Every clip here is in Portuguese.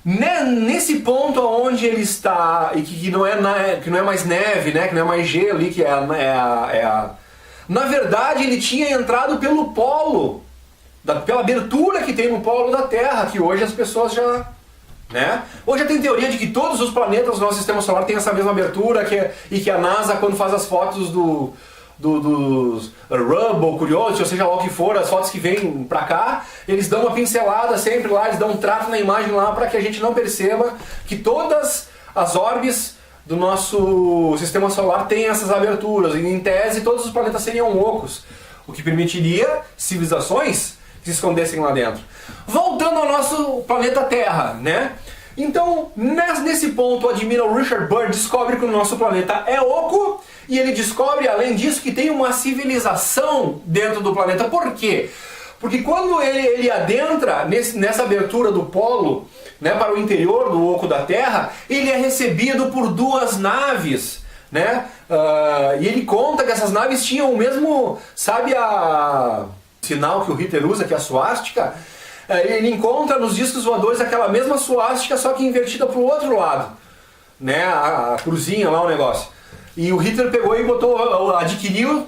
Nesse ponto onde ele está, e que não é mais neve, né, que não é mais gelo, que na verdade ele tinha entrado pelo polo, pela abertura que tem no polo da Terra, que hoje as pessoas já... Né? Hoje tem teoria de que todos os planetas do nosso sistema solar têm essa mesma abertura, e que a NASA, quando faz as fotos dos Hubble, Curiosity, ou seja lá o que for, as fotos que vêm pra cá, eles dão uma pincelada sempre lá, eles dão um trato na imagem lá para que a gente não perceba que todas as órbes do nosso sistema solar têm essas aberturas. E em tese todos os planetas seriam ocos, o que permitiria civilizações que se escondessem lá dentro. Voltando ao nosso planeta Terra, né? Então, nesse ponto, o Admiral Richard Byrd descobre que o nosso planeta é oco, e ele descobre, além disso, que tem uma civilização dentro do planeta. Por quê? Porque quando ele adentra nessa abertura do polo, né, para o interior do oco da Terra, ele é recebido por duas naves, né? E ele conta que essas naves tinham o mesmo, sabe, a sinal que o Hitler usa, que é a suástica. Ele encontra nos discos voadores aquela mesma suástica, só que invertida para o outro lado, né? A cruzinha lá, o negócio. E o Hitler pegou e adquiriu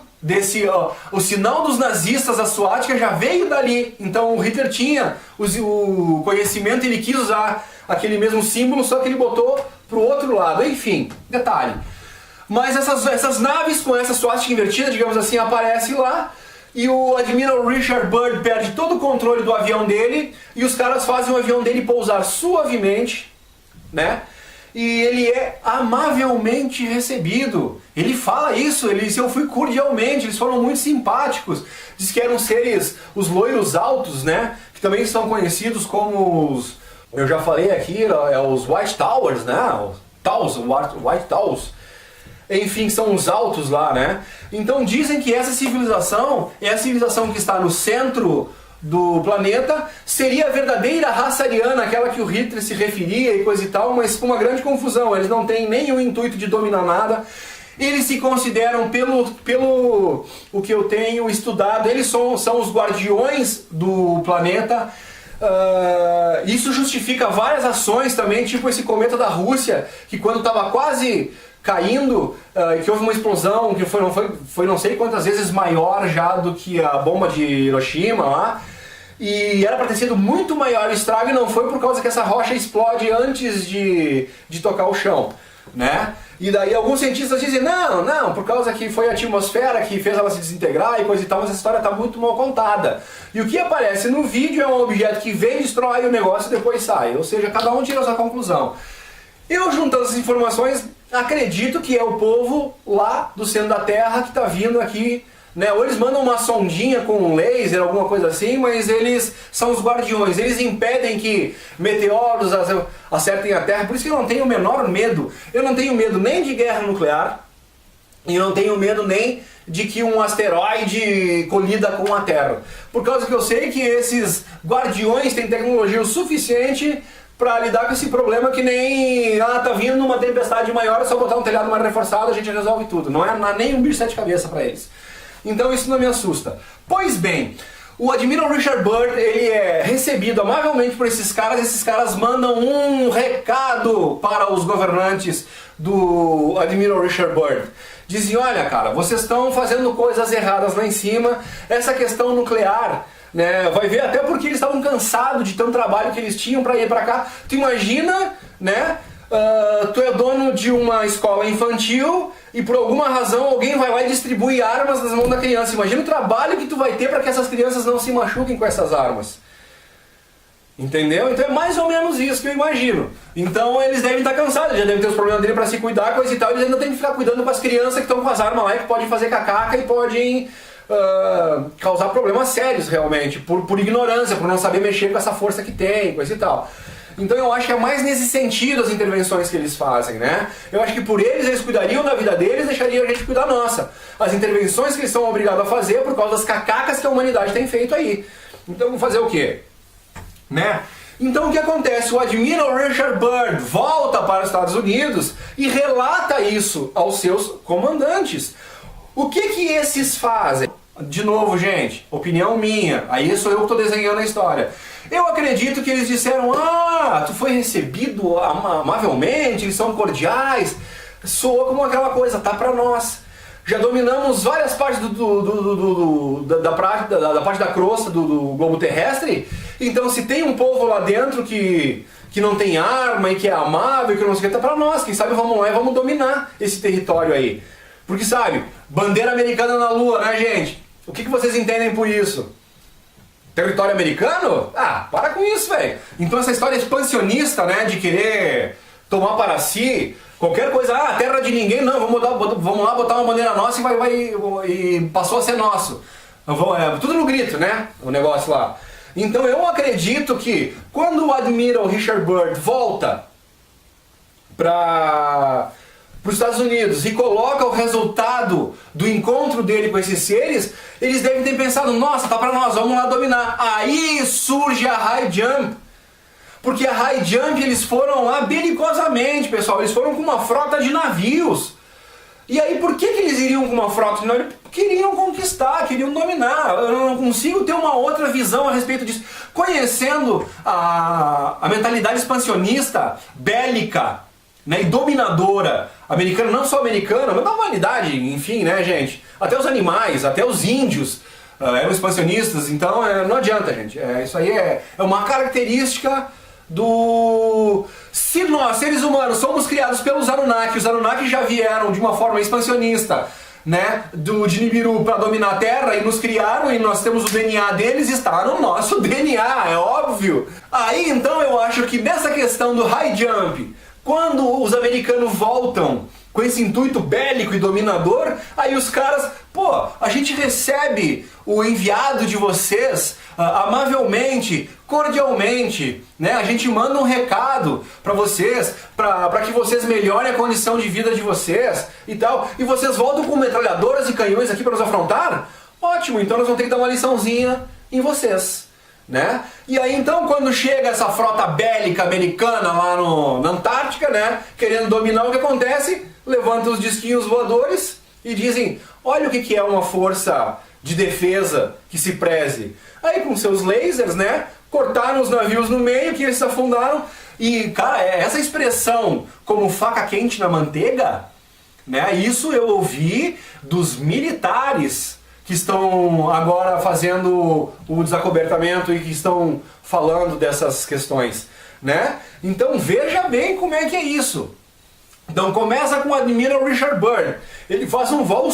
o sinal dos nazistas, a suástica já veio dali. Então o Hitler tinha o conhecimento, ele quis usar aquele mesmo símbolo, só que ele botou para o outro lado. Enfim, detalhe. Mas essas naves com essa suástica invertida, digamos assim, aparecem lá. E o Admiral Richard Byrd perde todo o controle do avião dele, e os caras fazem o avião dele pousar suavemente, né? E ele é amavelmente recebido. Ele fala isso, eu fui cordialmente, eles foram muito simpáticos. Diz que eram seres, os loiros altos, né? Que também são conhecidos como eu já falei aqui, os White Towers, né? White Towers. Enfim, são os altos lá, né? Então dizem que essa civilização é a civilização que está no centro do planeta, seria a verdadeira raça ariana, aquela que o Hitler se referia e coisa e tal, mas com uma grande confusão. Eles não têm nem o intuito de dominar nada. Eles se consideram, pelo o que eu tenho estudado, eles são os guardiões do planeta. Isso justifica várias ações também, tipo esse cometa da Rússia, que quando estava quase caindo, que houve uma explosão que foi não sei quantas vezes maior já do que a bomba de Hiroshima lá, e era para ter sido muito maior o estrago, e não foi por causa que essa rocha explode antes de tocar o chão, né? E daí alguns cientistas dizem, não, por causa que foi a atmosfera que fez ela se desintegrar e coisa e tal, mas essa história está muito mal contada. E o que aparece no vídeo é um objeto que vem, destrói o negócio e depois sai, ou seja, cada um tira a sua conclusão. Eu, juntando essas informações, acredito que é o povo lá do centro da Terra que está vindo aqui, né? Ou eles mandam uma sondinha com um laser, alguma coisa assim, mas eles são os guardiões, eles impedem que meteoros acertem a Terra. Por isso que eu não tenho o menor medo. Eu não tenho medo nem de guerra nuclear, e não tenho medo nem de que um asteroide colida com a Terra. Por causa que eu sei que esses guardiões têm tecnologia o suficiente para lidar com esse problema, que nem, tá vindo uma tempestade maior, é só botar um telhado mais reforçado, a gente resolve tudo. Não é nem um bicho de sete cabeças para eles. Então isso não me assusta. Pois bem, o Admiral Richard Byrd, ele é recebido amavelmente por esses caras mandam um recado para os governantes do Admiral Richard Byrd. Dizem, olha cara, vocês estão fazendo coisas erradas lá em cima, essa questão nuclear, né, vai ver até porque eles estavam cansados de tanto trabalho que eles tinham para ir para cá. Tu imagina, né, tu é dono de uma escola infantil e por alguma razão alguém vai lá e distribui armas nas mãos da criança. Imagina o trabalho que tu vai ter para que essas crianças não se machuquem com essas armas. Entendeu? Então é mais ou menos isso que eu imagino. Então eles devem estar cansados, já devem ter os problemas dele para se cuidar, coisa e tal. Eles ainda têm que ficar cuidando com as crianças que estão com as armas lá e que podem fazer cacaca e podem causar problemas sérios realmente, por ignorância, por não saber mexer com essa força que tem, coisa e tal. Então eu acho que é mais nesse sentido as intervenções que eles fazem, né? Eu acho que por eles cuidariam da vida deles, deixariam a gente cuidar da nossa. As intervenções que eles são obrigados a fazer por causa das cacacas que a humanidade tem feito aí. Então vamos fazer o quê? Né? Então o que acontece? O Admiral Richard Byrd volta para os Estados Unidos e relata isso aos seus comandantes. O que esses fazem? De novo, gente, opinião minha, aí sou eu que estou desenhando a história. Eu acredito que eles disseram, tu foi recebido amavelmente, eles são cordiais, soa como aquela coisa, tá pra nós. Já dominamos várias partes da parte da crosta do globo terrestre, então se tem um povo lá dentro que não tem arma e que é amável, que não sei o que, tá pra nós, quem sabe vamos lá e vamos dominar esse território aí. Porque sabe, bandeira americana na lua, né, gente? O que vocês entendem por isso? Território americano? Para com isso, velho. Então essa história expansionista, né, de querer tomar para si qualquer coisa, terra de ninguém, não, vamos lá botar uma bandeira nossa e passou a ser nosso. Tudo no grito, né, o negócio lá. Então eu acredito que quando o Admiral Richard Byrd volta para os Estados Unidos e coloca o resultado do encontro dele com esses seres, eles devem ter pensado, nossa, tá pra nós, vamos lá dominar. Aí surge a High Jump. Porque a High Jump eles foram lá belicosamente, pessoal, eles foram com uma frota de navios. E aí por que eles iriam com uma frota de navios? Queriam conquistar, queriam dominar. Eu não consigo ter uma outra visão a respeito disso. Conhecendo a mentalidade expansionista, bélica, né, e dominadora americana, não só americana, mas da humanidade, enfim, né, gente? Até os animais, até os índios eram expansionistas, então não adianta, gente. Isso aí é uma característica do... Se nós, seres humanos, somos criados pelos Anunnaki, os Anunnaki já vieram de uma forma expansionista, né, de Nibiru para dominar a Terra e nos criaram e nós temos o DNA deles, está no nosso DNA, é óbvio. Aí então eu acho que nessa questão do high jump, quando os americanos voltam com esse intuito bélico e dominador, aí os caras, a gente recebe o enviado de vocês amavelmente, cordialmente, né? A gente manda um recado para vocês, para que vocês melhorem a condição de vida de vocês e tal, e vocês voltam com metralhadoras e canhões aqui para nos afrontar? Ótimo, então nós vamos ter que dar uma liçãozinha em vocês. Né? E aí então quando chega essa frota bélica americana lá na Antártica, né, querendo dominar, o que acontece? Levanta os disquinhos voadores e dizem, olha o que é uma força de defesa que se preze. Aí com seus lasers, né, cortaram os navios no meio, que eles se afundaram. E cara, essa expressão como faca quente na manteiga, né, isso eu ouvi dos militares que estão agora fazendo o desacobertamento e que estão falando dessas questões, né? Então veja bem como é que é isso. Então começa com o Admiral Richard Byrd, ele faz um voo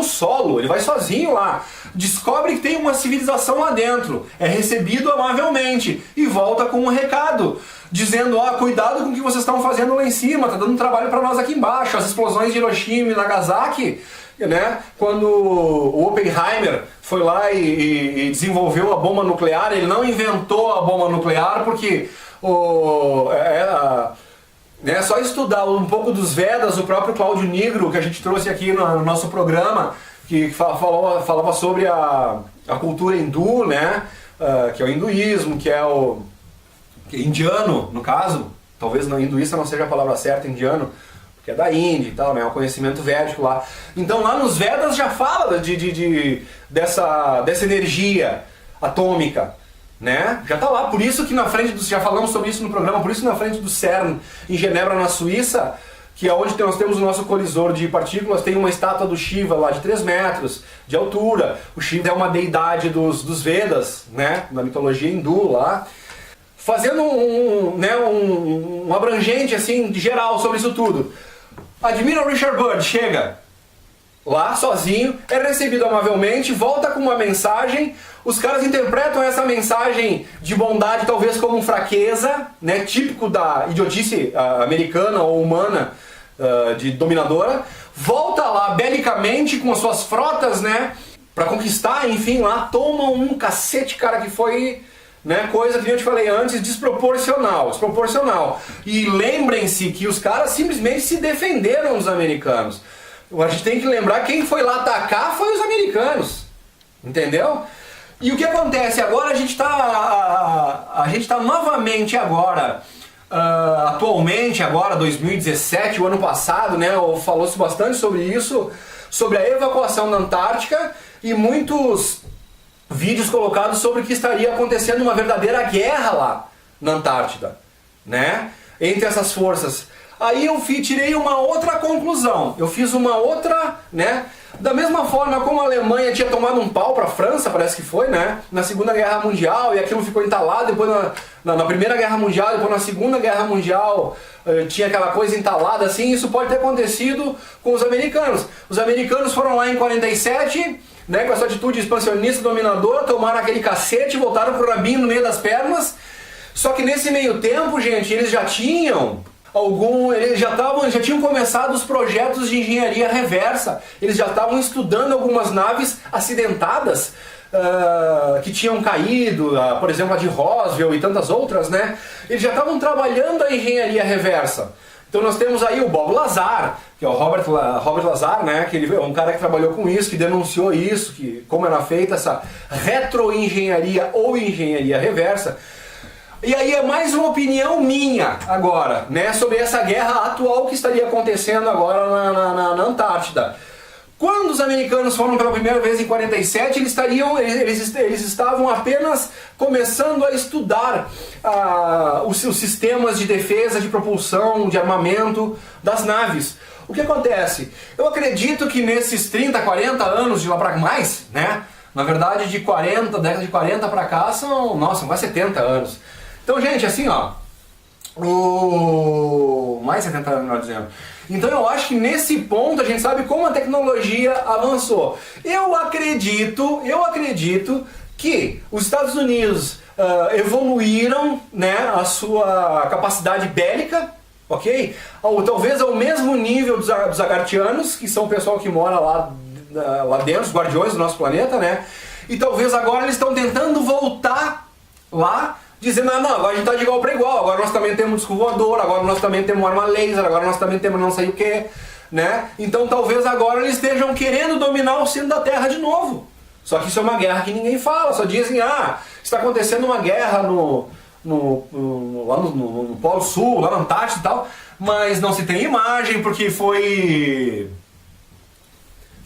solo, ele vai sozinho lá, descobre que tem uma civilização lá dentro, é recebido amavelmente e volta com um recado, dizendo, cuidado com o que vocês estão fazendo lá em cima, tá dando trabalho para nós aqui embaixo, as explosões de Hiroshima e Nagasaki, né? Quando o Oppenheimer foi lá e desenvolveu a bomba nuclear, ele não inventou a bomba nuclear porque é só estudar um pouco dos Vedas, o próprio Cláudio Nigro, que a gente trouxe aqui no nosso programa, que falava sobre a cultura hindu, né? Que é o hinduísmo, que é indiano, no caso, talvez não hinduísta não seja a palavra certa, indiano, que é da Índia e tal, né? O conhecimento védico lá. Então lá nos Vedas já fala dessa energia atômica, né? Já está lá, por isso que na frente já falamos sobre isso no programa, por isso que na frente do CERN, em Genebra, na Suíça, que é onde nós temos o nosso colisor de partículas, tem uma estátua do Shiva lá de 3 metros de altura. O Shiva é uma deidade dos Vedas, né? Da mitologia hindu lá. Fazendo um abrangente assim, geral sobre isso tudo. Admiral Richard Byrd chega lá sozinho, é recebido amavelmente, volta com uma mensagem, os caras interpretam essa mensagem de bondade talvez como fraqueza, né, típico da idiotice americana ou humana de dominadora, volta lá belicamente com as suas frotas, né, para conquistar, enfim, lá toma um cacete, cara, que foi... Né, coisa que eu te falei antes, desproporcional. E lembrem-se que os caras simplesmente se defenderam dos americanos. A gente tem que lembrar quem foi lá atacar foi os americanos. Entendeu? E o que acontece agora? A gente tá novamente agora, atualmente agora, 2017, o ano passado, né, falou-se bastante sobre isso, sobre a evacuação da Antártica. e muitos vídeos colocados sobre que estaria acontecendo uma verdadeira guerra lá na Antártida, né? Entre essas forças. Aí eu tirei uma outra conclusão, eu fiz uma outra, né? Da mesma forma como a Alemanha tinha tomado um pau para a França, parece que foi, né? Na Segunda Guerra Mundial, e aquilo ficou entalado, depois na Primeira Guerra Mundial, depois na Segunda Guerra Mundial, tinha aquela coisa entalada assim. Isso pode ter acontecido com os americanos. Os americanos foram lá em 47, né, com essa atitude expansionista dominadora, tomaram aquele cacete, voltaram pro rabinho no meio das pernas. Só que nesse meio tempo, gente, eles já tinham eles já tinham começado os projetos de engenharia reversa. Eles já estavam estudando algumas naves acidentadas que tinham caído, por exemplo a de Roswell e tantas outras, né? Eles já estavam trabalhando a engenharia reversa. Então nós temos aí o Bob Lazar, que é o Robert Lazar, né? Que ele é um cara que trabalhou com isso, que denunciou isso, que como era feita essa retroengenharia ou engenharia reversa. E aí é mais uma opinião minha agora, né, sobre essa guerra atual que estaria acontecendo agora na Antártida. Quando os americanos foram pela primeira vez em 47, eles estavam apenas começando a estudar os seus sistemas de defesa, de propulsão, de armamento das naves. O que acontece? Eu acredito que nesses 30, 40 anos de lá para mais, né, na verdade década de 40 para cá são quase 70 anos. Então, gente, assim, ó, mais 70 anos, melhor dizendo. Então eu acho que nesse ponto a gente sabe como a tecnologia avançou. Eu acredito que os Estados Unidos evoluíram, né, a sua capacidade bélica, ok? Ou talvez ao mesmo nível dos Agartianos, que são o pessoal que mora lá dentro, os guardiões do nosso planeta, né? E talvez agora eles estão tentando voltar lá, dizendo, não, agora a gente está de igual para igual, agora nós também temos disco voador, agora nós também temos arma laser, agora nós também temos não sei o que, né? Então talvez agora eles estejam querendo dominar o centro da Terra de novo. Só que isso é uma guerra que ninguém fala, só dizem, está acontecendo uma guerra lá no Polo Sul, lá na Antártida e tal, mas não se tem imagem porque foi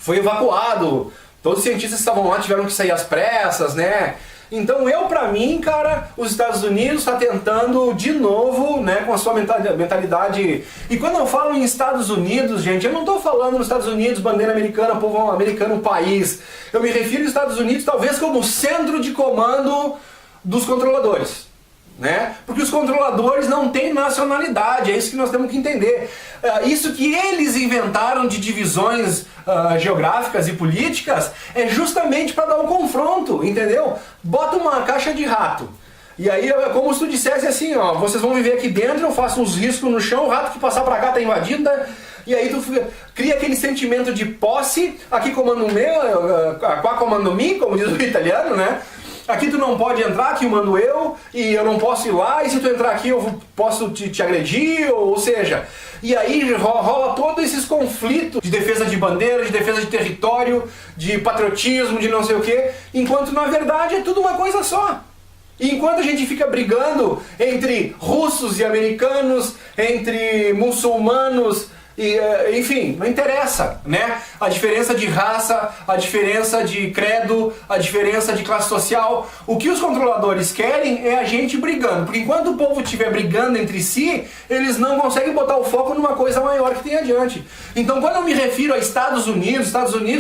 evacuado, todos os cientistas que estavam lá tiveram que sair às pressas, né? Então pra mim, cara, os Estados Unidos está tentando de novo, né, com a sua mentalidade. E quando eu falo em Estados Unidos, gente, eu não estou falando nos Estados Unidos, bandeira americana, povo americano, país. Eu me refiro aos Estados Unidos talvez como centro de comando dos controladores, né? Porque os controladores não têm nacionalidade, é isso que nós temos que entender. Isso que eles inventaram de divisões geográficas e políticas é justamente para dar um confronto, entendeu? Bota uma caixa de rato. E aí é como se tu dissesse assim, ó, vocês vão viver aqui dentro, eu faço uns riscos no chão, o rato que passar para cá tá invadindo, né? E aí tu cria aquele sentimento de posse, aqui comando o meu, qua comando mi, como diz o italiano, né? Aqui tu não pode entrar, aqui eu mando eu, e eu não posso ir lá, e se tu entrar aqui eu posso te agredir, ou seja, e aí rola todos esses conflitos de defesa de bandeira, de defesa de território, de patriotismo, de não sei o que, enquanto na verdade é tudo uma coisa só. E enquanto a gente fica brigando entre russos e americanos, entre muçulmanos, enfim, não interessa, né? A diferença de raça, a diferença de credo, a diferença de classe social. O que os controladores querem é a gente brigando, porque enquanto o povo estiver brigando entre si, eles não conseguem botar o foco numa coisa maior que tem adiante. Então quando eu me refiro a Estados Unidos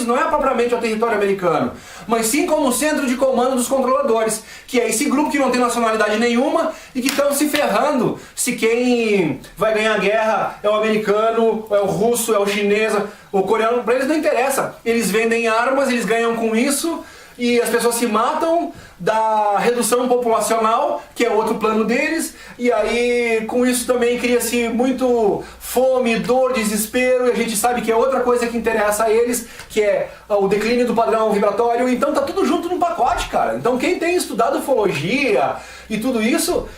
não é propriamente ao território americano, mas sim como centro de comando dos controladores, que é esse grupo que não tem nacionalidade nenhuma e que estão se ferrando se quem vai ganhar a guerra é o americano, é o russo, é o chinês, o coreano. Para eles não interessa. Eles vendem armas, eles ganham com isso e as pessoas se matam da redução populacional, que é outro plano deles, e aí com isso também cria-se muito fome, dor, desespero, e a gente sabe que é outra coisa que interessa a eles, que é o declínio do padrão vibratório. Então tá tudo junto num pacote, cara. Então quem tem estudado ufologia e tudo isso,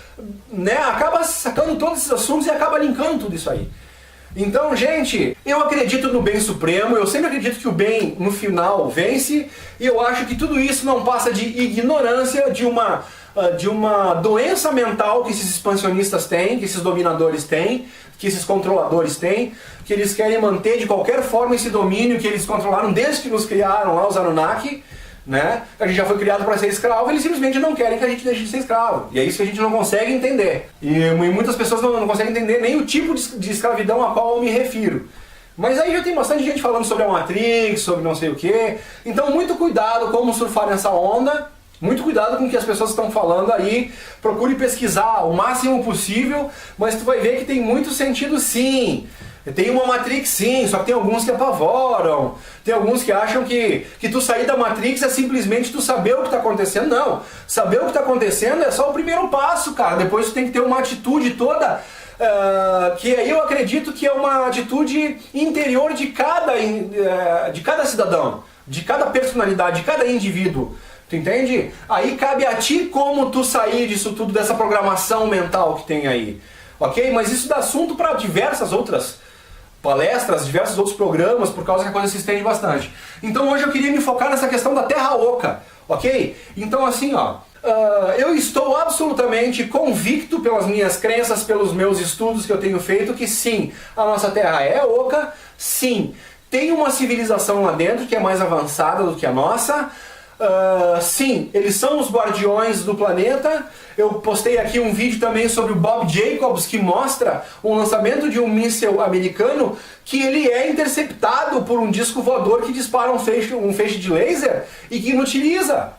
né, acaba sacando todos esses assuntos e acaba linkando tudo isso aí. Então, gente, eu acredito no bem supremo, eu sempre acredito que o bem, no final, vence, e eu acho que tudo isso não passa de ignorância, de uma de uma doença mental que esses expansionistas têm, que esses dominadores têm, que esses controladores têm, que eles querem manter de qualquer forma esse domínio que eles controlaram desde que nos criaram lá, os Anunnaki, né? A gente já foi criado para ser escravo, eles simplesmente não querem que a gente deixe de ser escravo. E é isso que a gente não consegue entender. E muitas pessoas não conseguem entender nem o tipo de escravidão a qual eu me refiro. Mas aí já tem bastante gente falando sobre a Matrix, sobre não sei o que. Então muito cuidado como surfar nessa onda. Muito cuidado com o que as pessoas estão falando aí. Procure pesquisar o máximo possível, mas tu vai ver que tem muito sentido sim. Tem uma Matrix sim, só que tem alguns que apavoram. Tem alguns que acham que tu sair da Matrix é simplesmente tu saber o que está acontecendo. Não, saber o que está acontecendo é só o primeiro passo, cara. Depois tu tem que ter uma atitude toda, que aí eu acredito que é uma atitude interior de cada cidadão, de cada personalidade, de cada indivíduo. Tu entende? Aí cabe a ti como tu sair disso tudo, dessa programação mental que tem aí. Ok? Mas isso dá assunto para diversas outras palestras, diversos outros programas, por causa que a coisa se estende bastante. Então hoje eu queria me focar nessa questão da Terra Oca, ok? Então assim, ó, eu estou absolutamente convicto pelas minhas crenças, pelos meus estudos que eu tenho feito, que sim, a nossa Terra é oca, sim, tem uma civilização lá dentro que é mais avançada do que a nossa. Sim, eles são os guardiões do planeta. Eu postei aqui um vídeo também sobre o Bob Jacobs, que mostra o lançamento de um míssil americano que ele é interceptado por um disco voador que dispara um feixe de laser e que inutiliza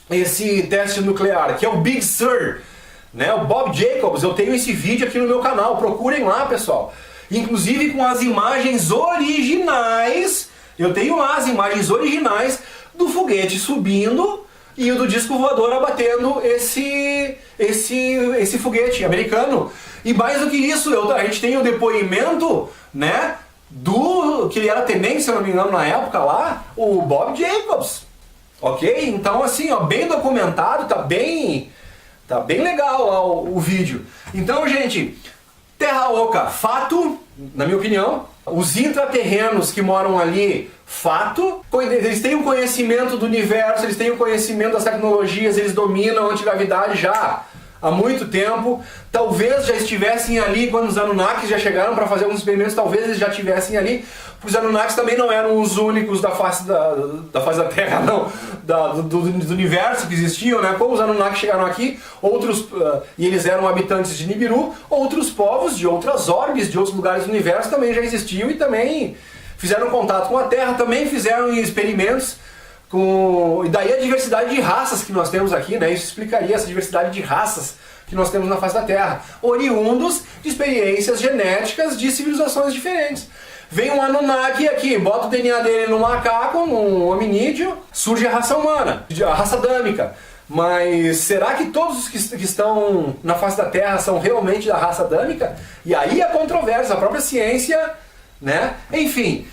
esse teste nuclear, que é o Big Sur, né? O Bob Jacobs. Eu tenho esse vídeo aqui no meu canal, procurem lá, pessoal, inclusive com as imagens originais. Eu tenho lá as imagens originais do foguete subindo e o do disco voador abatendo esse foguete americano. E mais do que isso, a gente tem o depoimento, né, que ele era tenente, se eu não me engano, na época lá, o Bob Jacobs. Ok? Então assim, ó, bem documentado, tá bem legal lá o vídeo. Então, gente, Terra Oca, fato, na minha opinião. Os intraterrenos que moram ali, fato. Eles têm o conhecimento do universo, eles têm o conhecimento das tecnologias, eles dominam a antigravidade já há muito tempo. Talvez já estivessem ali quando os Anunnakis já chegaram para fazer alguns experimentos, talvez eles já estivessem ali. Os Anunnakis também não eram os únicos da face da Terra, não, do universo que existiam, né? Como os Anunnakis chegaram aqui, e eles eram habitantes de Nibiru, outros povos de outras orbes, de outros lugares do universo também já existiam e também fizeram contato com a Terra, também fizeram experimentos e daí a diversidade de raças que nós temos aqui, né? Isso explicaria essa diversidade de raças que nós temos na face da Terra, oriundos de experiências genéticas de civilizações diferentes. Vem um Anunnaki aqui, bota o DNA dele no macaco, num hominídeo, surge a raça humana, a raça adâmica. Mas será que todos os que estão na face da Terra são realmente da raça adâmica? E aí a controvérsia, a própria ciência, né? Enfim,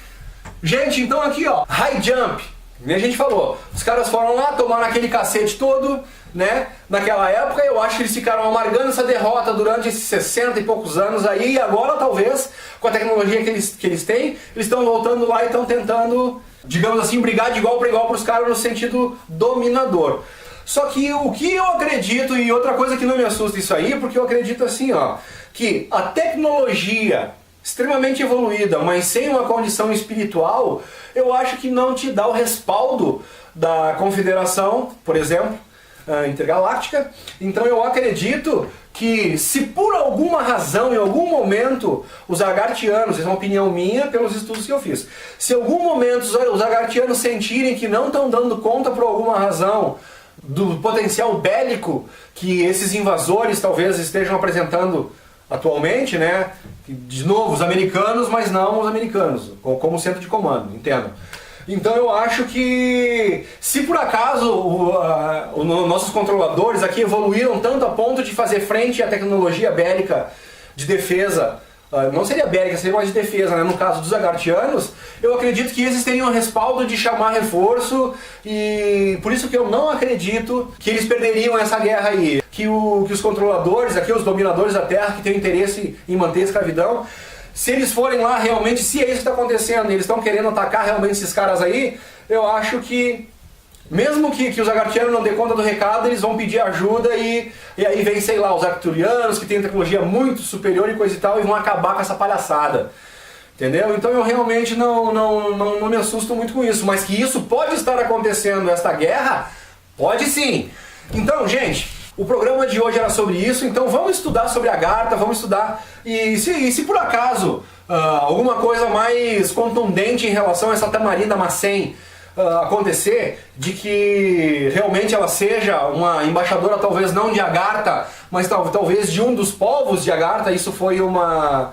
gente, então aqui, ó, high jump, como a gente falou, os caras foram lá, tomaram aquele cacete todo, né? Naquela época eu acho que eles ficaram amargando essa derrota durante esses 60 e poucos anos aí, e agora talvez, com a tecnologia que eles têm, eles estão voltando lá e estão tentando, digamos assim, brigar de igual para igual para os caras no sentido dominador. Só que o que eu acredito, e outra coisa que não me assusta isso aí, porque eu acredito assim, ó, que a tecnologia extremamente evoluída, mas sem uma condição espiritual, eu acho que não te dá o respaldo da Confederação, por exemplo, Intergaláctica. Então eu acredito que se por alguma razão, em algum momento, os Agartianos, isso é uma opinião minha pelos estudos que eu fiz, se em algum momento os Agartianos sentirem que não estão dando conta por alguma razão do potencial bélico que esses invasores talvez estejam apresentando atualmente, né? De novo, os americanos, mas não os americanos, como centro de comando, entendam. Então eu acho que se por acaso nossos controladores aqui evoluíram tanto a ponto de fazer frente à tecnologia bélica de defesa, não seria bélica, seria mais de defesa, né? No caso dos Agartianos, eu acredito que eles teriam respaldo de chamar reforço, e por isso que eu não acredito que eles perderiam essa guerra aí. Que os controladores, aqui os dominadores da Terra, que têm interesse em manter a escravidão, se eles forem lá realmente, se é isso que está acontecendo, eles estão querendo atacar realmente esses caras aí, eu acho que Mesmo que os agartianos não dê conta do recado, eles vão pedir ajuda e aí vem, sei lá, os arcturianos que têm tecnologia muito superior e coisa e tal e vão acabar com essa palhaçada. Entendeu? Então eu realmente não me assusto muito com isso, mas que isso pode estar acontecendo, esta guerra, pode sim. Então, gente, o programa de hoje era sobre isso, então vamos estudar sobre a Agartha, vamos estudar, e se por acaso alguma coisa mais contundente em relação a essa Tamarinda Massen acontecer, de que realmente ela seja uma embaixadora talvez não de Agartha, mas talvez de um dos povos de Agartha, isso foi uma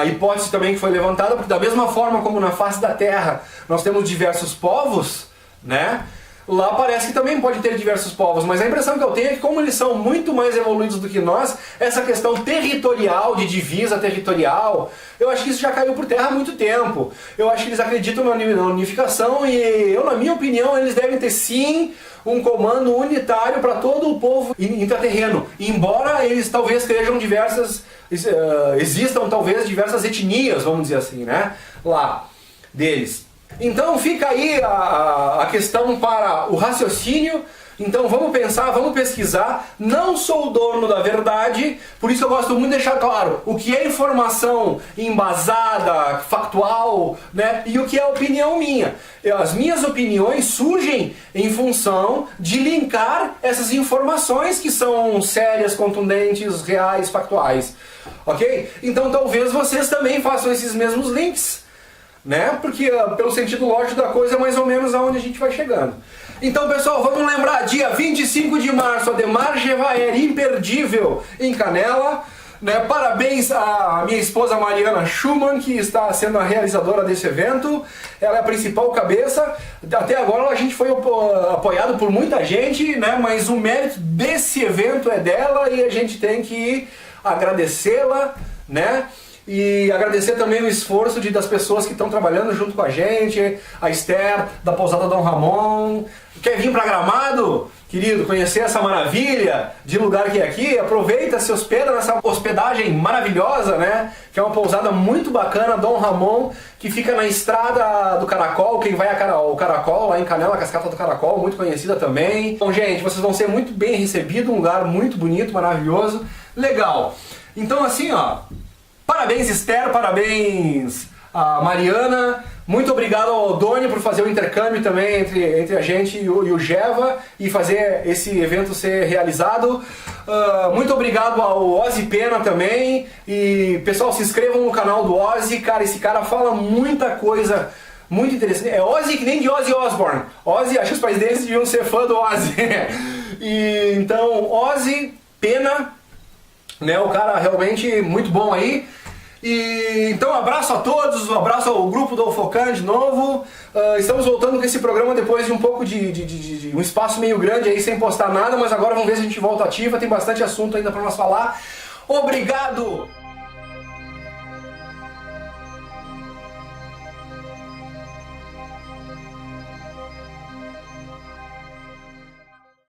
hipótese também que foi levantada, porque da mesma forma como na face da Terra nós temos diversos povos, né? Lá parece que também pode ter diversos povos, mas a impressão que eu tenho é que como eles são muito mais evoluídos do que nós, essa questão territorial, de divisa territorial, eu acho que isso já caiu por terra há muito tempo. Eu acho que eles acreditam na unificação e na minha opinião, eles devem ter sim um comando unitário para todo o povo intraterreno. Embora eles talvez estejam existam talvez diversas etnias, vamos dizer assim, né? Lá deles. Então fica aí a questão para o raciocínio. Então vamos pensar, vamos pesquisar. Não sou o dono da verdade, por isso eu gosto muito de deixar claro o que é informação embasada, factual, né? E o que é opinião minha. As minhas opiniões surgem em função de linkar essas informações que são sérias, contundentes, reais, factuais. Ok? Então talvez vocês também façam esses mesmos links, né? Porque pelo sentido lógico da coisa é mais ou menos aonde a gente vai chegando. Então pessoal, vamos lembrar, dia 25 de março, Ademar Jevaer, imperdível em Canela, né? Parabéns à minha esposa Mariana Schumann, que está sendo a realizadora desse evento. Ela é a principal cabeça. Até agora a gente foi apoiado por muita gente, né? Mas o mérito desse evento é dela e a gente tem que agradecê-la, né? E agradecer também o esforço das pessoas que estão trabalhando junto com a gente, a Esther, da Pousada Dom Ramon. Quer vir para Gramado, querido, conhecer essa maravilha de lugar que é aqui? Aproveita, se hospeda nessa hospedagem maravilhosa, né? Que é uma pousada muito bacana, Dom Ramon, que fica na estrada do Caracol. Quem vai ao Caracol, lá em Canela, a Cascata do Caracol, muito conhecida também. Então, gente, vocês vão ser muito bem recebidos, um lugar muito bonito, maravilhoso, legal. Então, assim, ó... Parabéns Esther, parabéns a Mariana, muito obrigado ao Doni por fazer o intercâmbio também entre a gente e o Jeva e fazer esse evento ser realizado. Muito obrigado ao Ozzy Pena também e pessoal, se inscrevam no canal do Ozzy, cara, esse cara fala muita coisa muito interessante. É Ozzy que nem de Ozzy Osbourne. Ozzy, acho que os pais deles deviam ser fã do Ozzy. E então, Ozzy Pena, né, o cara realmente muito bom aí. E então um abraço a todos, um abraço ao grupo do Ufocan de novo. Estamos voltando com esse programa depois de um pouco de um espaço meio grande aí sem postar nada, mas agora vamos ver se a gente volta ativa, tem bastante assunto ainda para nós falar. Obrigado!